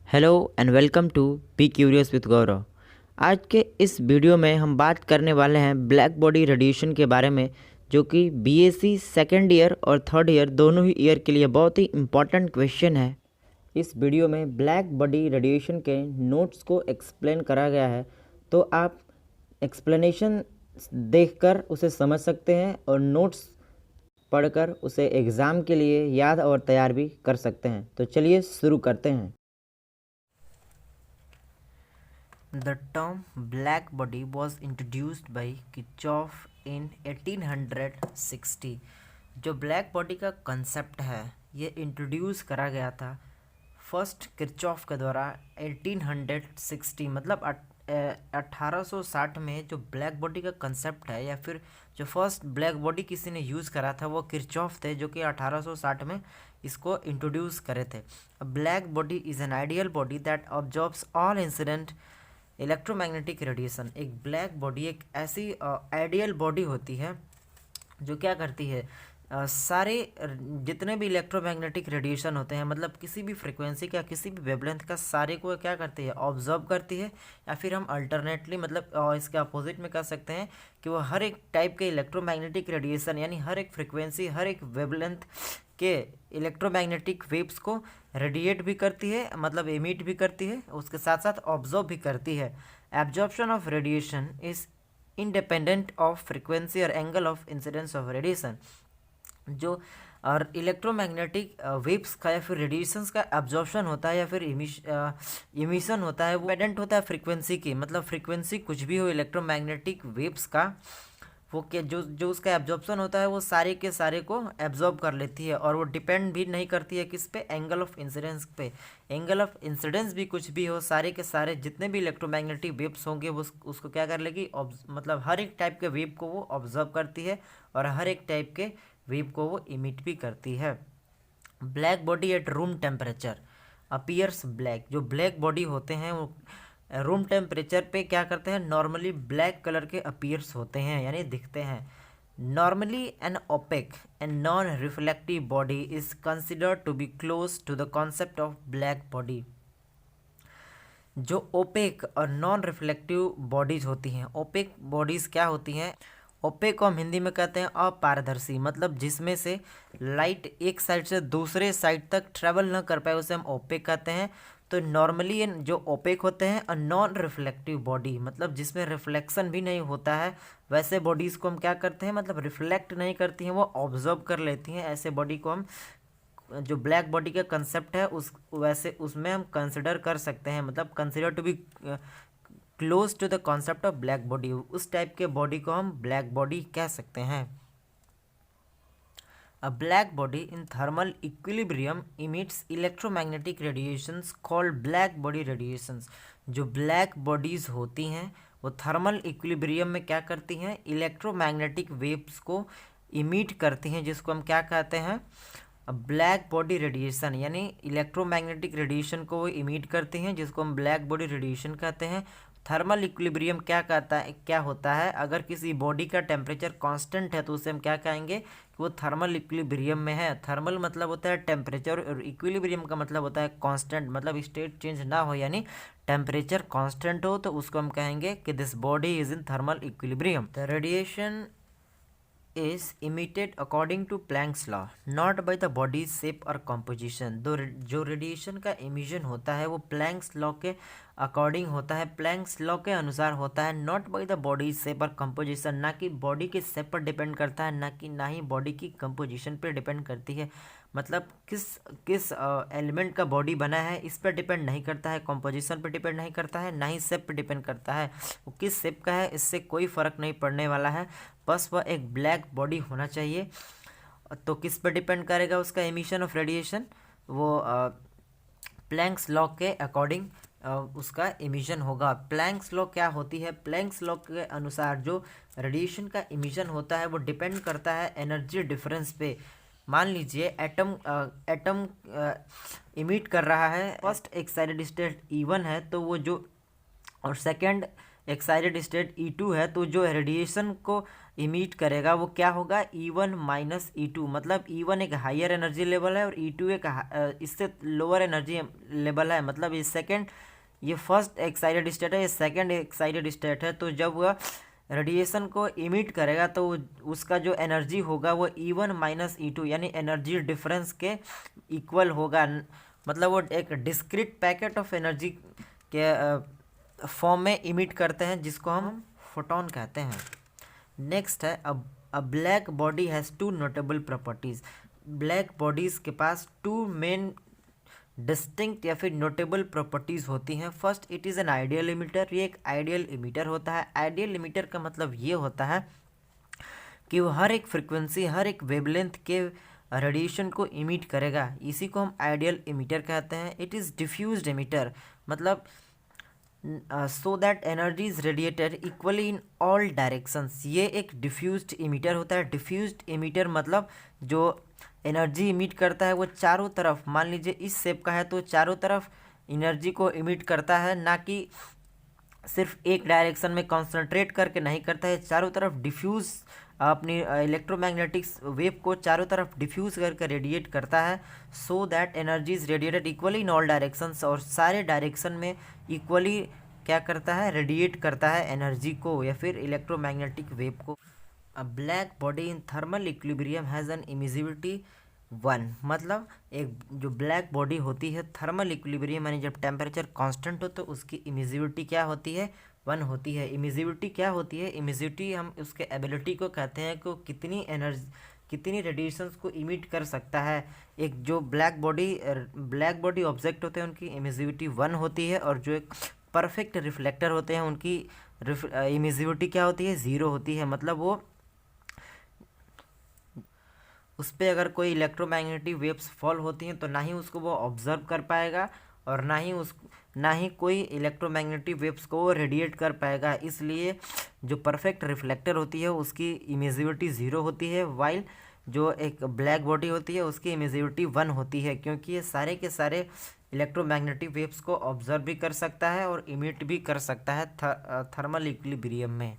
Hello and welcome to be curious with Gaurav. आज के इस वीडियो में हम बात करने वाले हैं ब्लैक बॉडी रेडिएशन के बारे में, जो कि बीएससी सेकेंड ईयर और थर्ड ईयर दोनों ही ईयर के लिए बहुत ही इम्पॉर्टेंट क्वेश्चन है। इस वीडियो में ब्लैक बॉडी रेडिएशन के नोट्स को एक्सप्लेन करा गया है, तो आप एक्सप्लेनेशन देखकर उसे समझ सकते हैं और नोट्स पढ़कर उसे एग्ज़ाम के लिए याद और तैयार भी कर सकते हैं। तो चलिए शुरू करते हैं। The term black body was introduced by Kirchhoff in 1860। जो ब्लैक बॉडी का कंसेप्ट है ये इंट्रोड्यूस करा गया था फर्स्ट किरचॉफ के द्वारा 1860, मतलब 1860 में। जो ब्लैक बॉडी का कंसेप्ट है या फिर जो फर्स्ट ब्लैक बॉडी किसी ने यूज़ करा था वो किरचॉफ थे, जो कि 1860 में इसको इंट्रोड्यूस करे थे। Black body is an ideal body that absorbs all incident electromagnetic radiation. एक ब्लैक बॉडी एक ऐसी आइडियल बॉडी होती है जो क्या करती है, सारे जितने भी इलेक्ट्रोमैग्नेटिक रेडिएशन होते हैं, मतलब किसी भी फ्रिक्वेंसी का किसी भी वेवलेंथ का, सारे को क्या करती है, ऑब्जर्व करती है। या फिर हम अल्टरनेटली मतलब इसके अपोजिट में कह सकते हैं कि वो हर एक टाइप के इलेक्ट्रोमैग्नेटिक रेडिएशन यानी हर एक फ्रिक्वेंसी हर एक वेवलेंथ के इलेक्ट्रोमैग्नेटिक वेव्स को रेडिएट भी करती है, मतलब एमिट भी करती है, उसके साथ साथ ऑब्जर्व भी करती है। Absorption of radiation is independent of frequency और angle of incidence of radiation. जो और इलेक्ट्रोमैग्नेटिक वेव्स का या फिर रेडिएशंस का एब्जॉर्प्शन होता है या फिर इमिशन होता है, वो डिपेंडेंट होता है फ्रिक्वेंसी की, मतलब फ्रिक्वेंसी कुछ भी हो इलेक्ट्रोमैग्नेटिक वेव्स का, वो के जो उसका एब्जॉर्प्शन होता है वो सारे के सारे को एब्जॉर्ब कर लेती है। और वो डिपेंड भी नहीं करती है किस पे, एंगल ऑफ इंसिडेंस पे। एंगल ऑफ इंसिडेंस भी कुछ भी हो, सारे के सारे जितने भी इलेक्ट्रोमैग्नेटिक वेव्स होंगे वो उसको क्या कर लेगी, मतलब हर एक टाइप के वेव को वो ऑब्जर्व करती है और हर एक टाइप के वेव को वो इमिट भी करती है। Black body at room temperature appears black. जो ब्लैक बॉडी होते हैं वो रूम टेम्परेचर पे क्या करते हैं, नॉर्मली ब्लैक कलर के अपीयर्स होते हैं यानी दिखते हैं। Normally an opaque and non reflective body is considered to be close to the concept of black body. जो ओपेक और नॉन रिफ्लेक्टिव बॉडीज होती हैं, ओपेक बॉडीज क्या होती हैं, ओपेक को हम हिंदी में कहते हैं अपारदर्शी, मतलब जिसमें से लाइट एक साइड से दूसरे साइड तक ट्रेवल न कर पाए उसे हम ओपेक कहते हैं। तो नॉर्मली जो ओपेक होते हैं और नॉन रिफ्लेक्टिव बॉडी, मतलब जिसमें रिफ्लेक्शन भी नहीं होता है, वैसे बॉडीज़ को हम क्या करते हैं, मतलब रिफ्लेक्ट नहीं करती हैं, वो ऑब्जर्व कर लेती हैं। ऐसे बॉडी को हम, जो ब्लैक बॉडी का कंसेप्ट है उस वैसे उसमें हम कंसिडर कर सकते हैं, मतलब consider to be close to the concept of black body. उस टाइप के बॉडी को हम ब्लैक बॉडी कह सकते हैं। A black body in thermal equilibrium emits electromagnetic radiations called black body radiations। जो ब्लैक बॉडीज होती हैं वो थर्मल इक्विलिब्रियम में क्या करती हैं, इलेक्ट्रोमैग्नेटिक वेव्स को इमिट करती हैं, जिसको हम क्या कहते हैं, ब्लैक बॉडी रेडिएशन। यानी इलेक्ट्रोमैग्नेटिक रेडिएशन को वो इमिट करती हैं, जिसको हम ब्लैक बॉडी रेडिएशन कहते हैं। थर्मल इक्विलिब्रियम क्या कहता है, क्या होता है, अगर किसी बॉडी का टेम्परेचर कांस्टेंट है तो उसे हम क्या कहेंगे कि वो थर्मल इक्विलिब्रियम में है। थर्मल मतलब होता है टेम्परेचर और इक्विलिब्रियम का मतलब होता है कांस्टेंट, मतलब स्टेट चेंज ना हो, यानी टेम्परेचर कांस्टेंट हो, तो उसको हम कहेंगे कि this body is in thermal equilibrium. The radiation is emitted according to Planck's law, not by the body's shape or composition। जो रेडिएशन का इमिशन होता है वो प्लैंक्स लॉ के अकॉर्डिंग होता है, प्लैंक्स लॉ के अनुसार होता है, not by the body shape और कंपोजिशन, ना कि बॉडी के शेप पर डिपेंड करता है, ना ही बॉडी की कंपोजिशन पर डिपेंड करती है। मतलब किस किस एलिमेंट का बॉडी बना है इस पर डिपेंड नहीं करता है, कंपोजिशन पर डिपेंड नहीं करता है, ना ही शेप पर डिपेंड करता है। वो किस शेप का है इससे कोई फ़र्क नहीं पड़ने वाला है, बस वह एक ब्लैक बॉडी होना चाहिए। तो किस पर डिपेंड करेगा उसका एमिशन ऑफ रेडिएशन, वो प्लैंक्स लॉ के अकॉर्डिंग उसका एमिशन होगा। प्लैंक्स लॉ क्या होती है, प्लैंक्स लॉ के अनुसार जो रेडिएशन का एमिशन होता है वो डिपेंड करता है एनर्जी डिफरेंस पे। मान लीजिए एटम इमिट कर रहा है, फर्स्ट एक्साइटेड स्टेट E1 है तो वो जो, और सेकंड एक्साइटेड स्टेट E2 है, तो जो रेडिएशन को इमिट करेगा वो क्या होगा, E1 माइनस E2। मतलब E1 एक हायर एनर्जी लेवल है और E2 एक इससे लोअर एनर्जी लेवल है। मतलब ये फर्स्ट एक्साइटेड स्टेट है, ये सेकंड एक्साइटेड स्टेट है। तो जब वह रेडिएशन को इमिट करेगा तो उसका जो एनर्जी होगा वो E1 माइनस E2 यानी एनर्जी डिफरेंस के इक्वल होगा। मतलब वो एक डिस्क्रीट पैकेट ऑफ एनर्जी के फॉर्म में इमिट करते हैं, जिसको हम फोटोन कहते हैं। नेक्स्ट है a black body has two notable properties. Black bodies के पास टू मेन डिस्टिंक्ट या फिर नोटेबल प्रॉपर्टीज़ होती हैं। First, it is an ideal emitter. ये एक आइडियल इमिटर होता है। आइडियल इमिटर का मतलब ये होता है कि वो हर एक फ्रिक्वेंसी, हर एक वेवलेंथ के रेडिएशन को इमिट करेगा। इसी को हम आइडियल इमिटर कहते हैं। इट इज़ डिफ्यूज्ड इमिटर, मतलब so that energy is radiated equally in all directions. ये एक डिफ्यूज्ड इमिटर होता है। डिफ्यूज्ड इमिटर मतलब जो एनर्जी इमिट करता है वो चारों तरफ, मान लीजिए इस शेप का है तो चारों तरफ एनर्जी को इमिट करता है, ना कि सिर्फ एक डायरेक्शन में कॉन्सेंट्रेट करके नहीं करता है। चारों तरफ डिफ्यूज़ अपनी इलेक्ट्रोमैग्नेटिक वेव को चारों तरफ डिफ्यूज करके रेडिएट करता है। So that energy is radiated equally in all directions, और सारे डायरेक्शन में इक्वली क्या करता है, रेडिएट करता है एनर्जी को या फिर इलेक्ट्रोमैग्नेटिक वेव को। A black body in thermal equilibrium has an emissivity 1। मतलब एक जो ब्लैक बॉडी होती है थर्मल इक्विलिब्रियम यानी जब टेम्परेचर कांस्टेंट हो तो उसकी इमिजिविटी क्या होती है, 1 होती है। इमिजिविटी क्या होती है, इमिजिविटी हम उसके एबिलिटी को कहते हैं कि कितनी एनर्जी, कितनी रेडिएशंस को इमिट कर सकता है। एक जो ब्लैक बॉडी ऑब्जेक्ट होते हैं उनकी इमिजिविटी 1 होती है, और जो एक परफेक्ट रिफ्लेक्टर होते हैं उनकी इमिजिविटी क्या होती है, 0 होती है। मतलब वो उस पर अगर कोई इलेक्ट्रोमैग्नेटिक वेव्स फॉल होती हैं तो ना ही उसको वो ऑब्जर्व कर पाएगा और ना ही कोई इलेक्ट्रोमैग्नेटिक वेव्स को वो रेडिएट कर पाएगा। इसलिए जो परफेक्ट रिफ्लेक्टर होती है उसकी इमिजिविटी 0 होती है, वाइल जो एक ब्लैक बॉडी होती है उसकी इमिजिविटी 1 होती है, क्योंकि ये सारे के सारे इलेक्ट्रोमैग्नेटिक वेव्स को ऑब्जर्व भी कर सकता है और इमिट भी कर सकता है थर्मल इक्विलिब्रियम में।